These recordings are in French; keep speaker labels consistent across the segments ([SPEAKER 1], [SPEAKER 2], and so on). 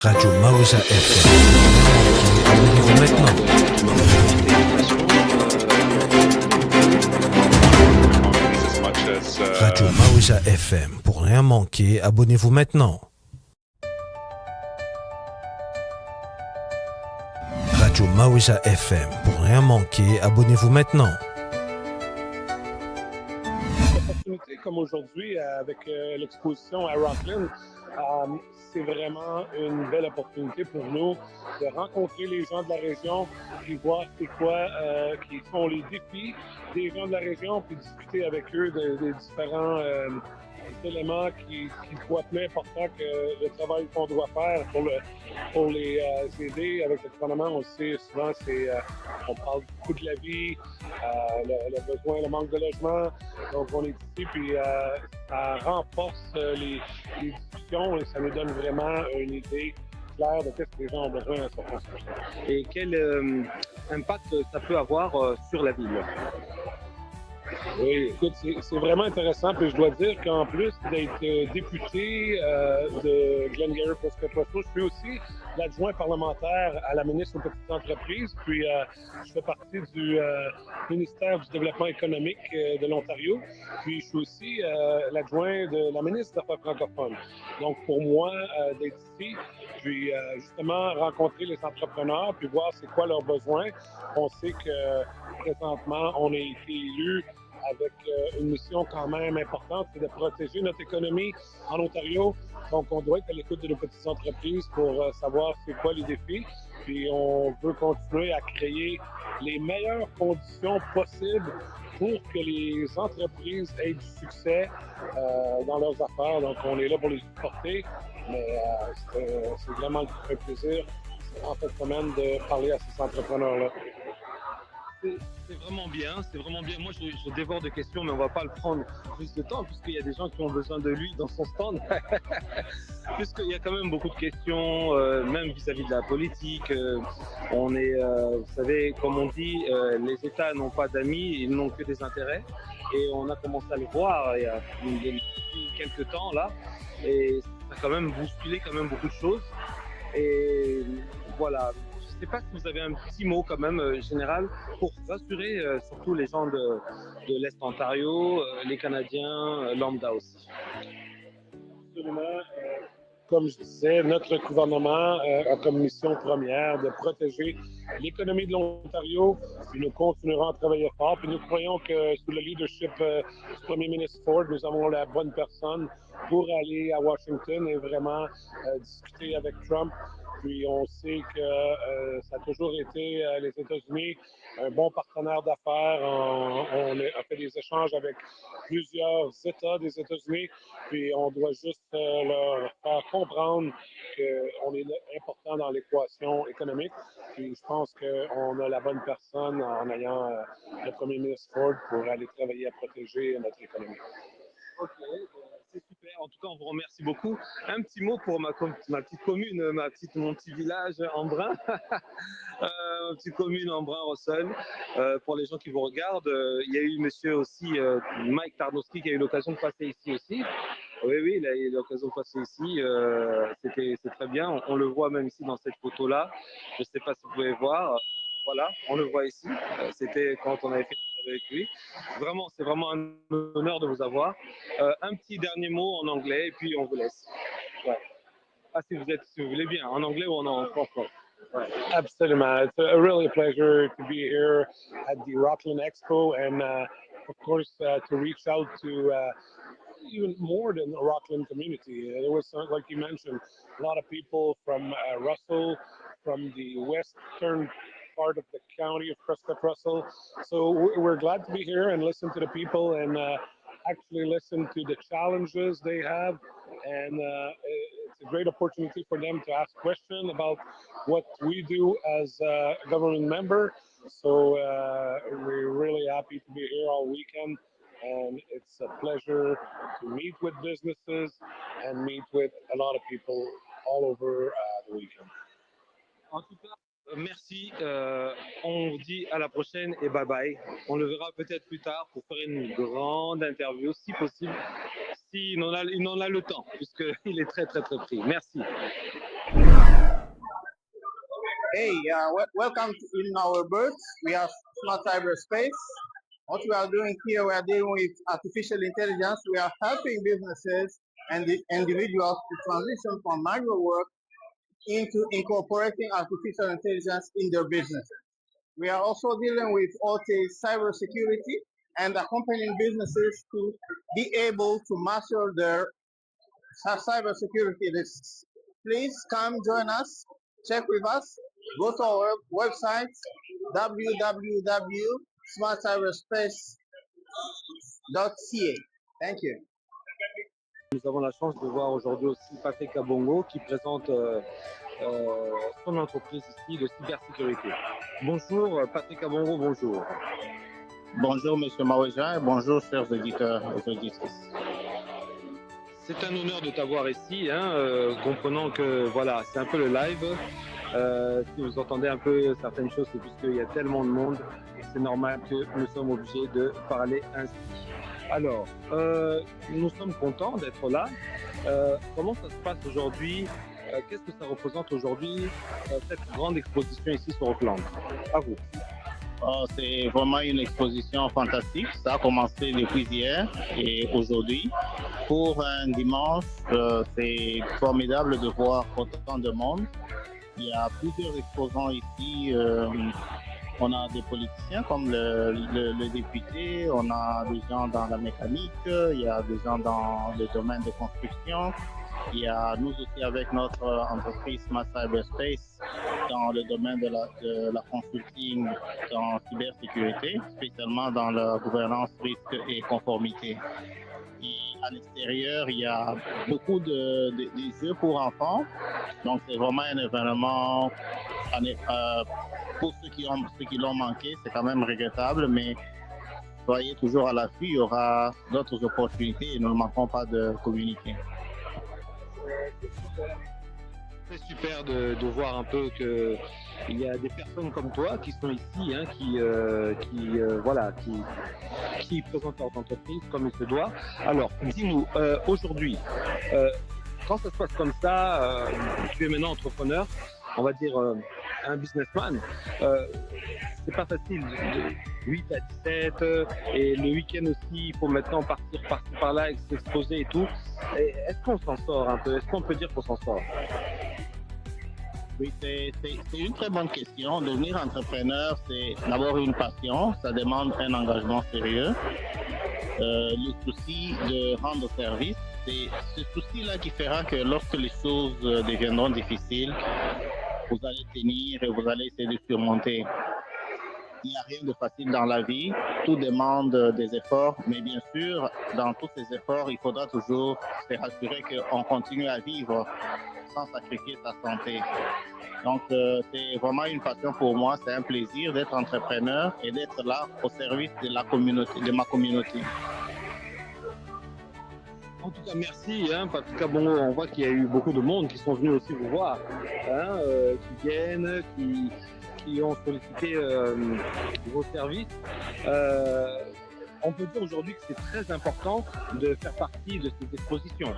[SPEAKER 1] Radio Mausa FM. Abonnez-vous maintenant. Radio Mausa FM. Pour rien manquer, abonnez-vous maintenant. Radio Mausa FM. Pour rien manquer, abonnez-vous maintenant.
[SPEAKER 2] Comme aujourd'hui avec l'exposition à Rockland, c'est vraiment une belle opportunité pour nous de rencontrer les gens de la région, puis voir c'est quoi qui sont les défis des gens de la région, puis discuter avec eux des différents éléments qui soient plus importants que le travail qu'on doit faire pour les aider avec le gouvernement. On le sait souvent, on parle du coût de la vie, le besoin, le manque de logement. Donc on est ici, puis ça renforce les discussions et ça nous donne vraiment une idée claire de ce que les gens ont besoin à ce moment.
[SPEAKER 3] Et quel impact ça peut avoir sur la ville?
[SPEAKER 2] Oui, écoute, c'est vraiment intéressant. Puis je dois dire qu'en plus d'être député de Glengarry Prescott Russell, je suis aussi l'adjoint parlementaire à la ministre aux petites entreprises. Puis je fais partie du ministère du développement économique de l'Ontario. Puis je suis aussi l'adjoint de la ministre des Affaires francophones. Donc pour moi, d'être ici, puis justement rencontrer les entrepreneurs, puis voir c'est quoi leurs besoins. On sait que présentement, on a été élus avec une mission quand même importante, c'est de protéger notre économie en Ontario. Donc, on doit être à l'écoute de nos petites entreprises pour savoir c'est quoi les défis. Puis, on veut continuer à créer les meilleures conditions possibles pour que les entreprises aient du succès dans leurs affaires. Donc, on est là pour les supporter. Mais c'est vraiment un plaisir en cette semaine de parler à ces entrepreneurs-là.
[SPEAKER 3] C'est vraiment bien, c'est vraiment bien. Moi, je dévore de questions, mais on va pas le prendre plus de temps, puisqu'il y a des gens qui ont besoin de lui dans son stand. Puisqu'il y a quand même beaucoup de questions, même vis-à-vis de la politique. On est, vous savez, comme on dit, les États n'ont pas d'amis, ils n'ont que des intérêts. Et on a commencé à le voir il y a quelques temps, là. Et ça a quand même bousculé quand même beaucoup de choses. Et voilà. Je ne sais pas si vous avez un petit mot quand même général pour rassurer surtout les gens de l'Est Ontario, les Canadiens, lambda aussi.
[SPEAKER 2] Absolument. Comme je disais, notre gouvernement a comme mission première de protéger l'économie de l'Ontario. Puis nous continuerons à travailler fort. Puis nous croyons que sous le leadership du premier ministre Ford, nous avons la bonne personne pour aller à Washington et vraiment discuter avec Trump. Puis on sait que ça a toujours été les États-Unis un bon partenaire d'affaires. On a fait des échanges avec plusieurs États des États-Unis. Puis on doit juste leur faire comprendre qu'on est important dans l'équation économique. Puis je pense qu'on a la bonne personne en ayant le premier ministre Ford pour aller travailler à protéger notre économie.
[SPEAKER 3] Ok, c'est super. En tout cas, on vous remercie beaucoup. Un petit mot pour ma petite commune, mon petit village Embrun. Ma petite commune Embrun-Russell. Pour les gens qui vous regardent, il y a eu monsieur aussi, Mike Tarnowski, qui a eu l'occasion de passer ici aussi. Oui, il a eu l'occasion de passer ici. C'est très bien. On le voit même ici dans cette photo-là. Je ne sais pas si vous pouvez voir. Voilà, on le voit ici. C'était quand on avait fait avec lui. Vraiment, c'est vraiment un honneur de vous avoir. Un petit dernier mot en anglais et puis on vous laisse. Ouais. Ah, si vous voulez bien, en anglais ou en français.
[SPEAKER 2] Right. Absolutely. It's really a pleasure to be here at the Rockland Expo and, of course, to reach out to even more than the Rockland community. There was, like you mentioned, a lot of people from Russell, from the western part of the county of Prescott Russell. So we're glad to be here and listen to the people and actually listen to the challenges they have. And it's a great opportunity for them to ask questions about what we do as a government member. So we're really happy to be here all weekend. And it's a pleasure to meet with businesses and meet with a lot of people all over the weekend.
[SPEAKER 3] En tout cas, merci. On vous dit à la prochaine et bye bye. On le verra peut-être plus tard pour faire une grande interview, si possible, s'il en a le temps, puisqu'il est très très très pris. Merci.
[SPEAKER 4] Hey, welcome in our booth. We have Smart Cyberspace. What we are doing here, we are dealing with artificial intelligence. We are helping businesses and the individuals to transition from manual work into incorporating artificial intelligence in their businesses. We are also dealing with OT cybersecurity and accompanying businesses to be able to master their cybersecurity risks. Please come join us, check with us, go to our website www.smartcyberspace.ca. Thank you.
[SPEAKER 3] Nous avons la chance de voir aujourd'hui aussi Patrick Kabongo qui présente son entreprise ici de cybersécurité. Bonjour Patrick Kabongo, bonjour.
[SPEAKER 4] Bonjour Monsieur Maweja et bonjour chers auditeurs et auditrices.
[SPEAKER 3] C'est un honneur de t'avoir ici, comprenant que voilà, c'est un peu le live. Si vous entendez un peu certaines choses, c'est puisqu'il y a tellement de monde et c'est normal que nous sommes obligés de parler ainsi. Alors, nous sommes contents d'être là. Comment ça se passe aujourd'hui? Qu'est-ce que ça représente aujourd'hui, cette grande exposition ici sur Auckland? À vous.
[SPEAKER 4] C'est vraiment une exposition fantastique. Ça a commencé depuis hier et aujourd'hui. Pour un dimanche, c'est formidable de voir autant de monde. Il y a plusieurs exposants ici. On a des politiciens comme le député, on a des gens dans la mécanique, il y a des gens dans le domaine de construction. Il y a nous aussi avec notre entreprise Smart Cyberspace dans le domaine de la consulting en cybersécurité, spécialement dans la gouvernance, risque et conformité. Et à l'extérieur, il y a beaucoup de jeux pour enfants. Donc c'est vraiment un événement pour ceux qui l'ont manqué, c'est quand même regrettable, mais soyez toujours à l'affût, il y aura d'autres opportunités et nous ne manquons pas de communiquer.
[SPEAKER 3] C'est super de voir un peu que il y a des personnes comme toi qui sont ici, qui présentent leur entreprise comme il se doit. Alors, dis-nous, aujourd'hui, quand ça se passe comme ça, tu es maintenant entrepreneur, on va dire un businessman, c'est pas facile, de 8 à 17, et le week-end aussi, il faut maintenant partir par-ci par-là, s'exposer et tout. Est-ce qu'on s'en sort un peu? Est-ce qu'on peut dire qu'on s'en sort?
[SPEAKER 4] Oui, c'est une très bonne question. Devenir entrepreneur, c'est d'abord une passion, ça demande un engagement sérieux. Le souci de rendre service, c'est ce souci-là qui fera que lorsque les choses deviendront difficiles, vous allez tenir et vous allez essayer de surmonter. Il n'y a rien de facile dans la vie, tout demande des efforts, mais bien sûr, dans tous ces efforts, il faudra toujours se rassurer qu'on continue à vivre sans sacrifier sa santé. Donc, c'est vraiment une passion pour moi, c'est un plaisir d'être entrepreneur et d'être là au service de la communauté, de ma communauté.
[SPEAKER 3] En tout cas, merci, Patrick Kabongo. On voit qu'il y a eu beaucoup de monde qui sont venus aussi vous voir, qui viennent, qui ont sollicité vos services. On peut dire aujourd'hui que c'est très important de faire partie de ces expositions.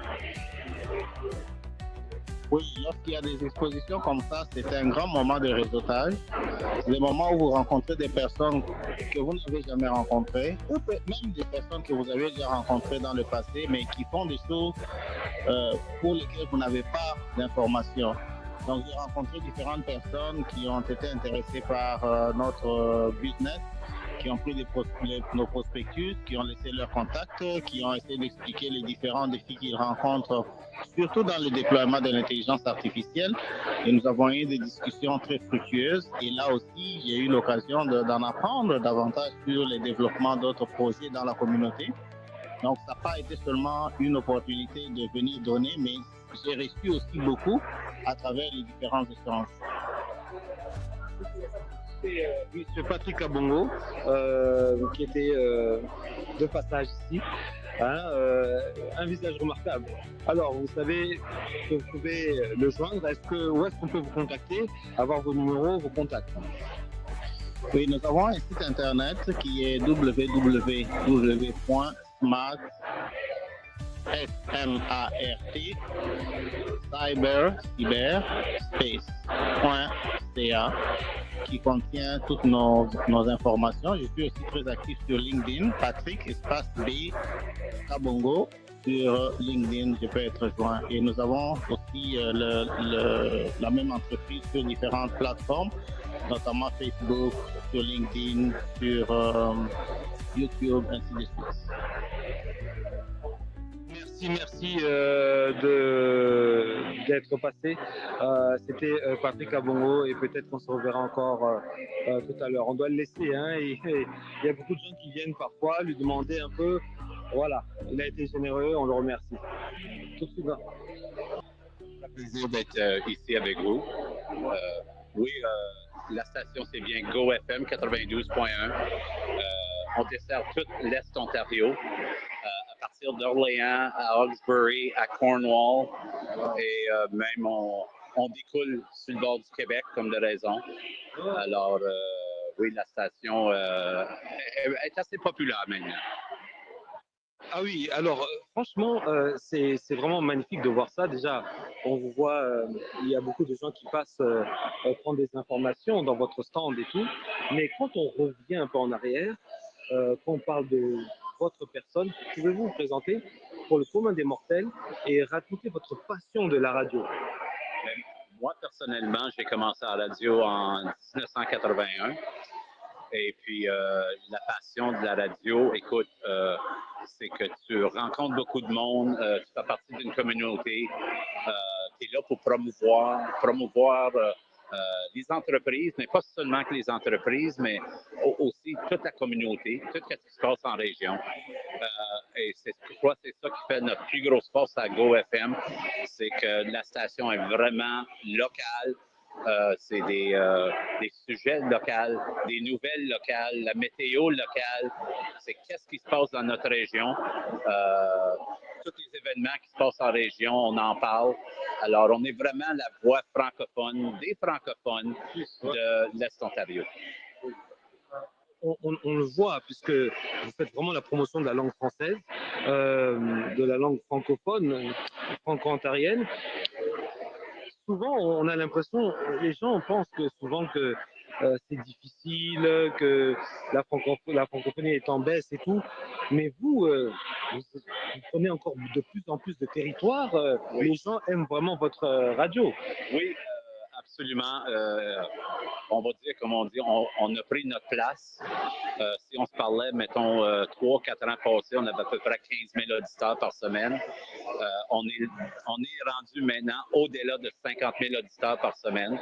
[SPEAKER 4] Oui, lorsqu'il y a des expositions comme ça, c'est un grand moment de réseautage. C'est le moment où vous rencontrez des personnes que vous n'avez jamais rencontrées, ou même des personnes que vous avez déjà rencontrées dans le passé, mais qui font des choses pour lesquelles vous n'avez pas d'informations. Donc, j'ai rencontré différentes personnes qui ont été intéressées par notre business, qui ont pris nos prospectus, qui ont laissé leurs contacts, qui ont essayé d'expliquer les différents défis qu'ils rencontrent, surtout dans le déploiement de l'intelligence artificielle. Et nous avons eu des discussions très fructueuses. Et là aussi, j'ai eu l'occasion d'en apprendre davantage sur le développement d'autres projets dans la communauté. Donc, ça n'a pas été seulement une opportunité de venir donner, mais j'ai reçu aussi beaucoup à travers les différents échanges.
[SPEAKER 3] Monsieur Patrick Kabongo, qui était de passage ici, un visage remarquable. Alors, vous savez que vous pouvez le joindre. Où est-ce qu'on peut vous contacter, avoir vos numéros, vos contacts?
[SPEAKER 4] Oui, nous avons un site internet qui est www.smart SMART, cyberspace.ca, qui contient toutes nos informations. Je suis aussi très actif sur LinkedIn, Patrick Espace B Kabongo. Sur LinkedIn, je peux être joint. Et nous avons aussi la même entreprise sur différentes plateformes, notamment Facebook, sur LinkedIn, sur YouTube, ainsi de suite.
[SPEAKER 3] Merci d'être passé. C'était Patrick Kabongo et peut-être qu'on se reverra encore tout à l'heure. On doit le laisser, hein, et il y a beaucoup de gens qui viennent parfois lui demander un peu. Voilà, il a été généreux, on le remercie. Tout de suite.
[SPEAKER 5] C'est un plaisir d'être ici avec vous. Oui, la station c'est bien GoFM 92.1. On dessert tout l'Est Ontario, à partir d'Orléans, à Hawkesbury, à Cornwall, et même on découle sur le bord du Québec comme de raison. Alors, oui, la station est assez populaire maintenant.
[SPEAKER 3] Ah oui, alors franchement, c'est vraiment magnifique de voir ça. Déjà, on vous voit, il y a beaucoup de gens qui passent prendre des informations dans votre stand et tout. Mais quand on revient un peu en arrière, quand on parle de votre personne, pouvez-vous vous présenter pour le commun des mortels et raconter votre passion de la radio?
[SPEAKER 5] Moi, personnellement, j'ai commencé à la radio en 1981. Et puis, la passion de la radio, écoute, c'est que tu rencontres beaucoup de monde, tu fais partie d'une communauté, tu es là pour promouvoir les entreprises, mais pas seulement que les entreprises, mais aussi toute la communauté, tout ce qui se passe en région. Et je crois que c'est ça qui fait notre plus grosse force à GoFM, c'est que la station est vraiment locale. C'est des sujets locaux, des nouvelles locales, la météo locale, c'est qu'est-ce qui se passe dans notre région. Tous les événements qui se passent en région, on en parle. Alors, on est vraiment la voix francophone, des francophones de l'Est Ontario.
[SPEAKER 3] On le voit, puisque vous faites vraiment la promotion de la langue française, de la langue francophone, franco-ontarienne. Souvent, on a l'impression, les gens pensent que souvent que c'est difficile, que la francophonie est en baisse et tout. Mais vous prenez encore de plus en plus de territoire.
[SPEAKER 5] Oui.
[SPEAKER 3] Les gens aiment vraiment votre radio.
[SPEAKER 5] Oui, absolument. On va dire, comme on dit, on a pris notre place. Si on se parlait, mettons, 3-4 ans passés, on avait à peu près 15 000 auditeurs par semaine. On est rendu maintenant au-delà de 50 000 auditeurs par semaine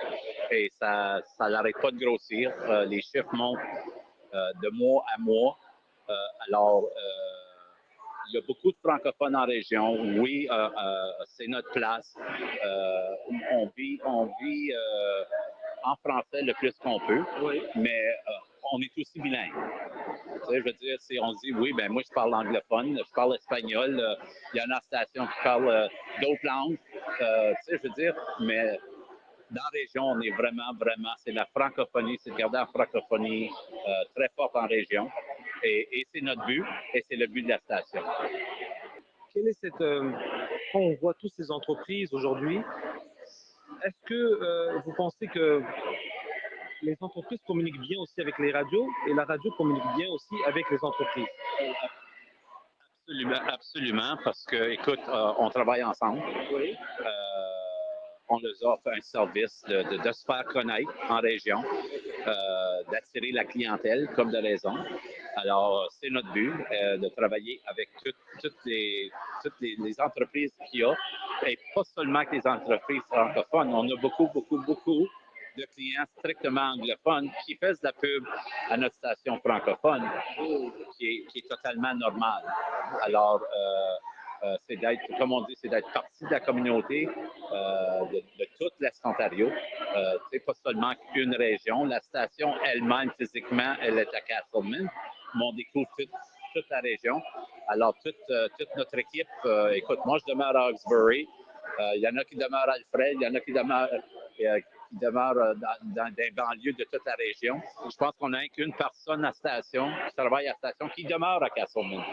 [SPEAKER 5] et ça n'arrête pas de grossir. Les chiffres montent de mois à mois. Alors, il y a beaucoup de francophones en région. Oui, c'est notre place. On vit en français le plus qu'on peut, oui, mais on est aussi bilingue. Tu sais, je veux dire, si on se dit, oui, ben moi, je parle anglophone, je parle espagnol, il y en a une station qui parle d'autres langues. Tu sais, je veux dire, mais dans la région, on est vraiment, c'est la francophonie, c'est de garder la francophonie très forte en région. Et c'est notre but, et c'est le but de la station.
[SPEAKER 3] Quelle est cette... quand on voit toutes ces entreprises aujourd'hui, est-ce que vous pensez que les entreprises communiquent bien aussi avec les radios et la radio communique bien aussi avec les entreprises?
[SPEAKER 5] Absolument, parce que, écoute, on travaille ensemble.
[SPEAKER 3] Oui.
[SPEAKER 5] On leur offre un service de se faire connaître en région, d'attirer la clientèle comme de raison. Alors, c'est notre but de travailler avec toutes les entreprises qu'il y a, et pas seulement que les entreprises francophones. On a beaucoup de clients strictement anglophones qui font de la pub à notre station francophone, qui est totalement normale. Alors, c'est d'être, comme on dit, c'est d'être partie de la communauté de toute l'Est Ontario. C'est pas seulement qu'une région. La station elle-même, physiquement, elle est à Castleman, mais on découvre toute la région. Alors, toute notre équipe, écoute, moi, je demeure à Hawkesbury. Il y en a qui demeurent à Alfred, il y en a qui demeurent dans des banlieues de toute la région. Je pense qu'on n'a qu'une personne à la station, qui travaille à la station, qui demeure à Castleman.